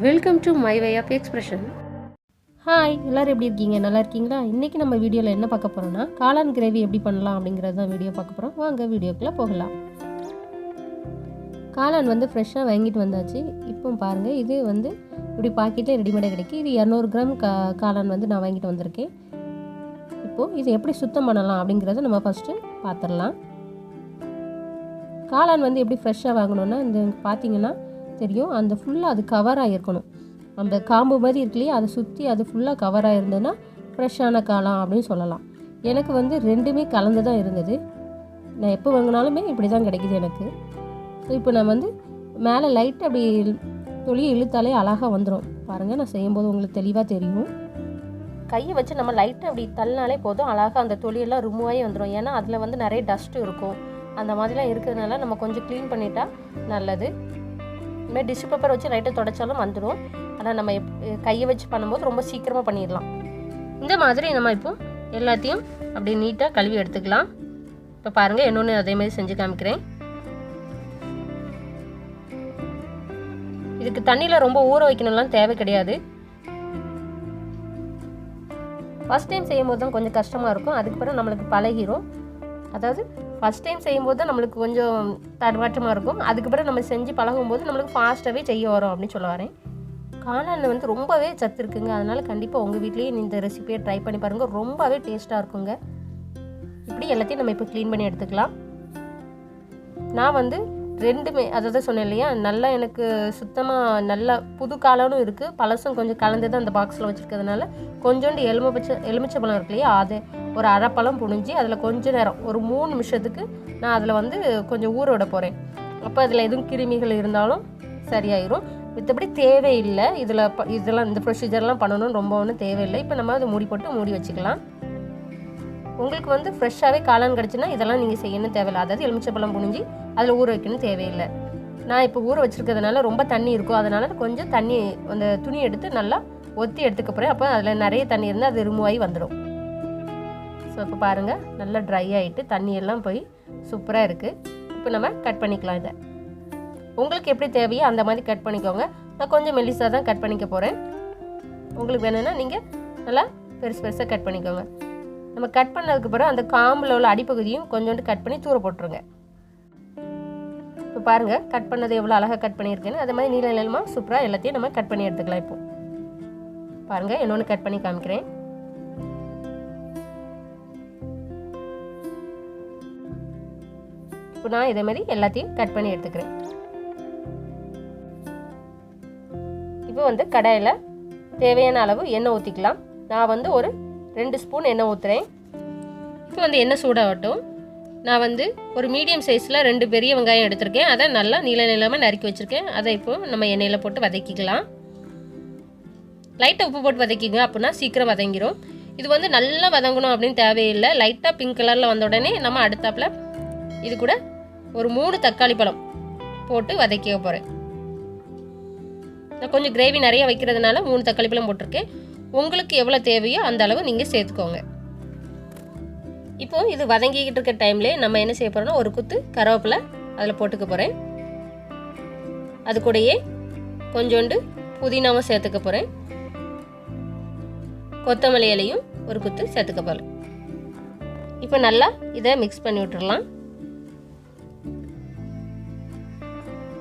Welcome to my way of expression. Hi, எல்லோரும் எப்படி இருக்கீங்க? நல்லா இருக்கீங்களா? இன்றைக்கி நம்ம வீடியோவில் என்ன பார்க்க போகிறோன்னா, காளான் கிரேவி எப்படி பண்ணலாம் அப்படிங்கிறது தான் வீடியோ பார்க்க போகிறோம். வாங்க வீடியோக்குள்ளே போகலாம். காளான் வந்து ஃப்ரெஷ்ஷாக வாங்கிட்டு வந்தாச்சு. இப்போ பாருங்கள், இது வந்து இப்படி பாக்கெட்டில் ரெடிமேடாக கிடைக்கும். இது 200 கிராம் காளான் வந்து நான் வாங்கிட்டு வந்திருக்கேன். இப்போது இது எப்படி சுத்தம் பண்ணலாம் அப்படிங்கிறத நம்ம ஃபஸ்ட்டு பார்த்துடலாம். காளான் வந்து எப்படி ஃப்ரெஷ்ஷாக வாங்கணுன்னா, இந்த பார்த்திங்கன்னா தெரியும், அந்த ஃபுல்லாக அது கவராக இருக்கணும். அந்த காம்பு மாதிரி இருக்கு இல்லையா, அதை சுற்றி அது ஃபுல்லாக கவராக இருந்ததுன்னா ஃப்ரெஷ்ஷான காளான் அப்படின்னு சொல்லலாம். எனக்கு வந்து ரெண்டுமே கலந்து தான் இருந்தது. நான் எப்போ வாங்கினாலுமே இப்படி தான் கிடைக்கிது எனக்கு. ஸோ இப்போ நான் வந்து மேலே லைட்டாக அப்படி தொலியை இழுத்தாலே அழகாக வந்துடும். பாருங்கள், நான் செய்யும்போது உங்களுக்கு தெளிவாக தெரியும். கையை வச்சு நம்ம லைட்டாக அப்படி தள்ளினாலே போதும், அழகாக அந்த தொலியெல்லாம் ரிமூவ் ஆகி வந்துடும். ஏன்னா அதில் வந்து நிறைய டஸ்ட்டு இருக்கும். அந்த மாதிரிலாம் இருக்கிறதுனால நம்ம கொஞ்சம் க்ளீன் பண்ணிட்டா நல்லது. இதுமாதிரி டிஷ்யூ பேப்பர் வச்சு லைட்டாக தொடச்சாலும் வந்துடும். ஆனால் நம்ம கையை வச்சு பண்ணும்போது ரொம்ப சீக்கிரமாக பண்ணிடலாம். இந்த மாதிரி நம்ம இப்போ எல்லாத்தையும் அப்படி நீட்டாக கழுவி எடுத்துக்கலாம். இப்போ பாருங்கள், இன்னொன்று அதேமாதிரி செஞ்சு காமிக்கிறேன். இதுக்கு தண்ணியில் ரொம்ப ஊற வைக்கணும்லாம் தேவை கிடையாது. ஃபஸ்ட் டைம் செய்யும்போது தான் கொஞ்சம் கஷ்டமாக இருக்கும். அதுக்கு பிறகு நம்மளுக்கு பழகிரும். அதாவது ஃபஸ்ட் டைம் செய்யும்போது தான் நம்மளுக்கு கொஞ்சம் தடுமாற்றமாக இருக்கும். அதுக்கு பிறகு நம்ம செஞ்சு பழகும்போது நம்மளுக்கு ஃபாஸ்ட்டாகவே செய்ய வரும் அப்படின்னு சொல்ல வரேன். காளானில் வந்து ரொம்பவே சத்து இருக்குங்க. அதனால் கண்டிப்பாக உங்கள் வீட்லேயே இந்த ரெசிபியை ட்ரை பண்ணி பாருங்கள். ரொம்பவே டேஸ்ட்டாக இருக்குங்க. இப்படி எல்லாத்தையும் நம்ம இப்போ க்ளீன் பண்ணி எடுத்துக்கலாம். நான் வந்து ரெண்டுமே அதாவது சொன்னேன் இல்லையா, நல்லா எனக்கு சுத்தமாக நல்லா புது காளானும் இருக்குது, பழசும் கொஞ்சம் கலந்து தான் அந்த பாக்ஸில் வச்சுருக்கிறதுனால கொஞ்சோண்டு எலுமிச்சை பழம் இருக்கு இல்லையா, அது ஒரு அரை பழம் புழிஞ்சி அதில் கொஞ்சம் நேரம் ஒரு 3 நிமிஷத்துக்கு நான் அதில் வந்து கொஞ்சம் ஊற விட போகிறேன். அப்போ அதில் எதுவும் கிருமிகள் இருந்தாலும் சரியாயிரும். மற்றபடி தேவையில்லை. இதெல்லாம் இந்த ப்ரொசீஜர்லாம் பண்ணணும்னு ரொம்ப ஒன்றும் தேவையில்லை. இப்போ நம்ம அதை மூடி வச்சுக்கலாம். உங்களுக்கு வந்து ஃப்ரெஷ்ஷாகவே காளான் கிடச்சுன்னா இதெல்லாம் நீங்கள் செய்யணும் தேவையில்லை. அதாவது எலுமிச்சப்பழம் புழிஞ்சி அதில் ஊற வைக்கணும் தேவையில்லை. நான் இப்போ ஊற வச்சுருக்கிறதுனால ரொம்ப தண்ணி இருக்கும். அதனால் கொஞ்சம் தண்ணி அந்த துணி எடுத்து நல்லா ஒத்தி எடுத்துக்க போகிறேன். அப்போ அதில் நிறைய தண்ணி இருந்தால் அது ரிமூவ் ஆகி வந்துடும். ஸோ இப்போ பாருங்கள், நல்லா ட்ரை ஆகிட்டு தண்ணியெல்லாம் போய் சூப்பராக இருக்குது. இப்போ நம்ம கட் பண்ணிக்கலாம். இதை உங்களுக்கு எப்படி தேவையோ அந்த மாதிரி கட் பண்ணிக்கோங்க. நான் கொஞ்சம் மெல்லிசாக தான் கட் பண்ணிக்க போகிறேன். உங்களுக்கு வேணும்னா நீங்கள் நல்லா பெருசாக கட் பண்ணிக்கோங்க. நம்ம கட் பண்ணதுக்கு பிறகு அந்த காம்பில் உள்ள அடிப்பகுதியும் கொஞ்சோண்டு கட் பண்ணி தூர போட்டுருங்க. இப்போ பாருங்கள், கட் பண்ணது எவ்வளோ அழகாக கட் பண்ணியிருக்கேன்னு. அதே மாதிரி நீள நீளமாக சூப்பராக எல்லாத்தையும் நம்ம கட் பண்ணி எடுத்துக்கலாம். இப்போ பாருங்கள், இன்னொன்று கட் பண்ணி காமிக்கிறேன். இப்போ நான் இதே மாதிரி எல்லாத்தையும் கட் பண்ணி எடுத்துக்கிறேன். இப்போ வந்து கடாயில் தேவையான அளவு எண்ணெய் ஊற்றிக்கலாம். நான் வந்து ஒரு 2 ஸ்பூன் எண்ணெய் ஊற்றுறேன். இப்போ வந்து எண்ணெய் சூடாகட்டும். நான் வந்து ஒரு மீடியம் சைஸில் 2 பெரிய வெங்காயம் எடுத்திருக்கேன். அதை நல்லா நீளமாக நறுக்கி வச்சுருக்கேன். அதை இப்போ நம்ம எண்ணெயில் போட்டு வதக்கிக்கலாம். லைட்டாக உப்பு போட்டு வதக்கிங்க, அப்படின்னா சீக்கிரம் வதங்கிடும். இது வந்து நல்லா வதங்கணும் அப்படின்னு தேவையில்லை. லைட்டாக பிங்க் கலரில் வந்த உடனே நம்ம அடுத்தாப்பில் இது கூட ஒரு 3 தக்காளி பழம் போட்டு வதக்கிக்க போகிறேன். நான் கொஞ்சம் கிரேவி நிறைய வைக்கிறதுனால 3 தக்காளி பழம் போட்டிருக்கேன். உங்களுக்கு எவ்வளோ தேவையோ அந்த அளவு நீங்கள் சேர்த்துக்கோங்க. இப்போது இது வதங்கிக்கிட்டு இருக்க டைம்லேயே நம்ம என்ன செய்ய போகிறோம்னா, ஒரு குத்து கருவேப்பிலை அதில் போட்டுக்க போகிறேன். அது கூடயே கொஞ்சோண்டு புதினாவும் சேர்த்துக்க போகிறேன். கொத்தமல்லி இலையும் ஒரு குத்து சேர்த்துக்க போகிறேன். இப்போ நல்லா இதை மிக்ஸ் பண்ணி விட்டுடலாம்.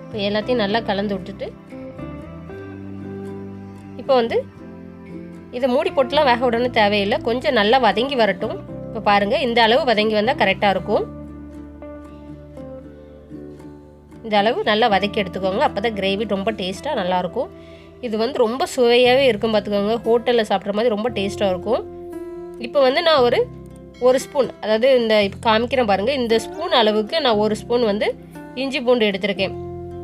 இப்போ எல்லாத்தையும் நல்லா கலந்து விட்டுட்டு இப்போ வந்து இதை மூடி போட்டுலாம் வேக விடணும் தேவையில்லை. கொஞ்சம் நல்லா வதங்கி வரட்டும். இப்போ பாருங்கள், இந்த அளவு வதங்கி வந்தால் கரெக்டாக இருக்கும். இந்த அளவு நல்லா வதக்கி எடுத்துக்கோங்க. அப்போ தான் கிரேவி ரொம்ப டேஸ்ட்டாக நல்லாயிருக்கும். இது வந்து ரொம்ப சுவையாகவே இருக்கும் பார்த்துக்கோங்க. ஹோட்டலில் சாப்பிட்ற மாதிரி ரொம்ப டேஸ்ட்டாக இருக்கும். இப்போ வந்து நான் ஒரு ஸ்பூன், அதாவது இந்த இப்போ காமிக்கிறேன் பாருங்கள், இந்த ஸ்பூன் அளவுக்கு நான் 1 ஸ்பூன் வந்து இஞ்சி பூண்டு எடுத்திருக்கேன்.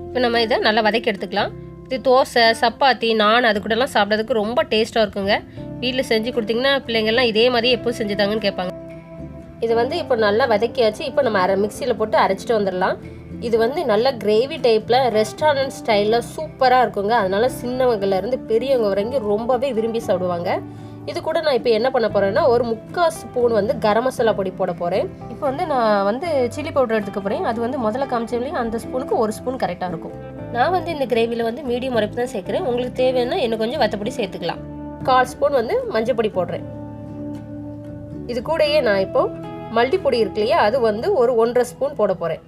இப்போ நம்ம இதை நல்லா வதக்கி எடுத்துக்கலாம். இது தோசை, சப்பாத்தி, நான் அது கூடலாம் சாப்பிட்றதுக்கு ரொம்ப டேஸ்ட்டாக இருக்குங்க. வீட்டில் செஞ்சு கொடுத்தீங்கன்னா பிள்ளைங்கள்லாம் இதே மாதிரி எப்போ செஞ்சுதாங்கன்னு கேட்பாங்க. இது வந்து இப்போ நல்லா வதக்கியாச்சு. இப்போ நம்ம மிக்சியில் போட்டு அரைச்சிட்டு வந்துடலாம். இது வந்து நல்ல கிரேவி டைப்பில் ரெஸ்டாரண்ட் ஸ்டைலில் சூப்பராக இருக்குங்க. அதனால் சின்னவங்கலேருந்து பெரியவங்க வரைக்கும் ரொம்பவே விரும்பி சாப்பிடுவாங்க. இது கூட நான் இப்போ என்ன பண்ண போகிறேன்னா, ஒரு 3/4 ஸ்பூன் வந்து கரம் மசாலா பொடி போட போகிறேன். இப்போ வந்து நான் வந்து சில்லி பவுடர் எடுத்துக்க போகிறேன். அது வந்து முதல்ல காமிச்சோம்லையும் அந்த ஸ்பூனுக்கு 1 ஸ்பூன் கரெக்டாக இருக்கும். நான் வந்து இந்த கிரேவியில் வந்து மீடியம் உரைப்பு தான் சேர்க்குறேன். உங்களுக்கு தேவைன்னா இன்னும் கொஞ்சம் வத்தப்பொடி சேர்த்துக்கலாம். 1/4 ஸ்பூன் வந்து மஞ்சள் பொடி போடுறேன். இது கூடயே நான் இப்போ மல்லி பொடி இருக்கு இல்லையா, அது வந்து ஒரு 1.5 ஸ்பூன் போட போகிறேன்.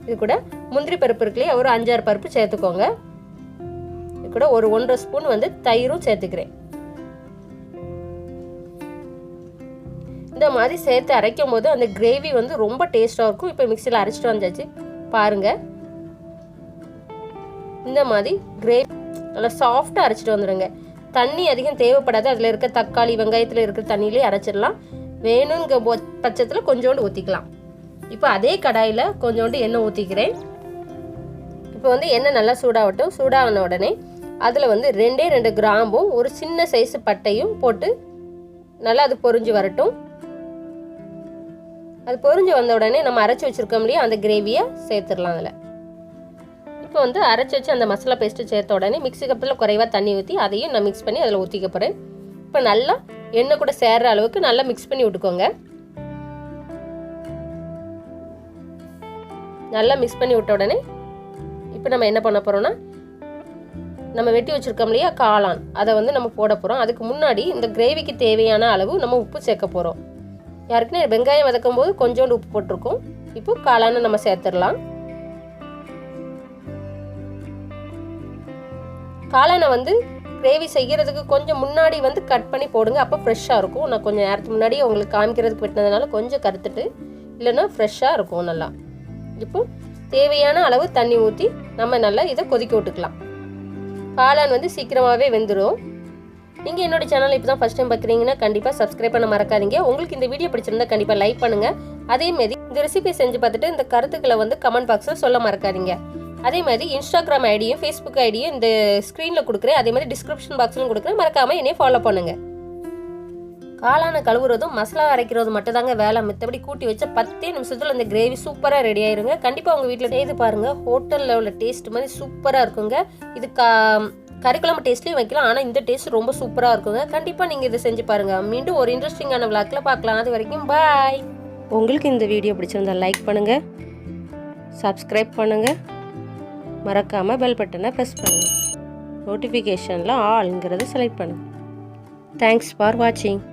இது கூட முந்திரி பருப்பு இருக்கு இல்லையா, ஒரு 5-6 பருப்பு சேர்த்துக்கோங்க. இது கூட ஒரு 1.5 ஸ்பூன் வந்து தயிரும் சேர்த்துக்கிறேன். இந்த மாதிரி சேர்த்து அரைக்கும் போது அந்த கிரேவி வந்து ரொம்ப டேஸ்ட்டாக இருக்கும். இப்போ மிக்சியில் அரைச்சிட்டு வந்தாச்சு பாருங்க. இந்த மாதிரி கிரேவி நல்லா சாஃப்டாக அரைச்சிட்டு வந்துடுங்க. தண்ணி அதிகம் தேவைப்படாது. அதில் இருக்க தக்காளி வெங்காயத்தில் இருக்கிற தண்ணியிலே அரைச்சிடலாம். வேணுங்கிற பட்சத்தில் கொஞ்சோண்டு ஊற்றிக்கலாம். இப்போ அதே கடாயில் கொஞ்சோண்டு எண்ணெய் ஊற்றிக்கிறேன். இப்போ வந்து எண்ணெய் நல்லா சூடாகட்டும். சூடான உடனே அதில் வந்து 2 கிராம்பும் ஒரு சின்ன சைஸு பட்டையும் போட்டு நல்லா அது பொரிஞ்சு வரட்டும். அது பொரிஞ்சு வந்த உடனே நம்ம அரைச்சி வச்சுருக்கோம் இல்லையா, அந்த கிரேவியை சேர்த்துடலாம். அதில் இப்போ வந்து அரைச்சி வச்சு அந்த மசாலா பேஸ்ட்டு சேர்த்த உடனே மிக்ஸி கப்பில் குறைவாக தண்ணி ஊற்றி அதையும் நான் மிக்ஸ் பண்ணி அதில் ஊற்றிக்க போகிறேன். இப்போ நல்லா எண்ணெய் கூட சேர்ற அளவுக்கு நல்லா மிக்ஸ் பண்ணி விட்டுக்கோங்க. நல்லா மிக்ஸ் பண்ணி விட்ட உடனே இப்போ நம்ம என்ன பண்ண போகிறோம்னா, நம்ம வெட்டி வச்சுருக்கோம் இல்லையா காளான், அதை வந்து நம்ம போட போகிறோம். அதுக்கு முன்னாடி இந்த கிரேவிக்கு தேவையான அளவு நம்ம உப்பு சேர்க்க போகிறோம். யாருக்குன்னு வெங்காயம் வதக்கும் போது கொஞ்சோண்டு உப்பு போட்டிருக்கோம். இப்போ காளானை நம்ம சேர்த்துடலாம். காளானை வந்து கிரேவி செய்கிறதுக்கு கொஞ்சம் முன்னாடி வந்து கட் பண்ணி போடுங்க. அப்போ ஃப்ரெஷ்ஷாக இருக்கும். நான் கொஞ்சம் நேரத்துக்கு முன்னாடி உங்களுக்கு காமிக்கிறதுக்கு வெட்டினதுனால கொஞ்சம் கருத்துட்டு, இல்லைன்னா ஃப்ரெஷ்ஷாக இருக்கும் நல்லா. இப்போ தேவையான அளவு தண்ணி ஊற்றி நம்ம நல்லா இதை கொதிக்க விட்டுக்கலாம். காளான் வந்து சீக்கிரமாகவே வெந்துடும். நீங்கள் என்னோட சேனல் இப்போ தான் ஃபஸ்ட் டைம் பார்க்குறீங்கன்னா கண்டிப்பாக சப்ஸ்கிரைப் பண்ண மறக்காதீங்க. உங்களுக்கு இந்த வீடியோ பிடிச்சிருந்தா கண்டிப்பாக லைக் பண்ணுங்கள். அதேமாதிரி இந்த ரெசிபி செஞ்சு பார்த்துட்டு இந்த கருத்துக்களை வந்து கமெண்ட் பாக்ஸில் சொல்ல மறக்காதீங்க. அதே மாதிரி இன்ஸ்டாகிராம் ஐடியும் ஃபேஸ்புக் ஐடியும் இந்த ஸ்க்ரீனில் கொடுக்குறேன். அதே மாதிரி டிஸ்கிரிப்ஷன் பாக்ஸ்லையும் கொடுக்குறேன். மறக்காமல் என்னைய ஃபாலோ பண்ணுங்கள். காளானை கழுவுறதும் மசாலா அரைக்கிறதும் மட்டும் தாங்க வேலை. மற்றபடி கூட்டி வச்ச 10 நிமிஷத்தில் இந்த கிரேவி சூப்பராக ரெடி ஆயிருங்க. கண்டிப்பாக உங்கள் வீட்டில் செய்து பாருங்கள். ஹோட்டலில் உள்ள டேஸ்ட் மாதிரி சூப்பராக இருக்குங்க. இது கறிக்குழம்பு டேஸ்ட்லேயும் வைக்கலாம். ஆனால் இந்த டேஸ்ட் ரொம்ப சூப்பராக இருக்குங்க. கண்டிப்பாக நீங்கள் இதை செஞ்சு பாருங்கள். மீண்டும் ஒரு இன்ட்ரெஸ்டிங்கான விளாக்கில் பார்க்கலாம். அது வரைக்கும் பாய். உங்களுக்கு இந்த வீடியோ பிடிச்சிருந்தா லைக் பண்ணுங்கள், சப்ஸ்கிரைப் பண்ணுங்கள், மறக்காமல் பெல் பட்டனை ப்ரெஸ் பண்ணுங்கள். நோட்டிஃபிகேஷனில் ஆல்ங்கிறத செலக்ட் பண்ணுங்கள். தேங்க்ஸ் ஃபார் வாட்சிங்.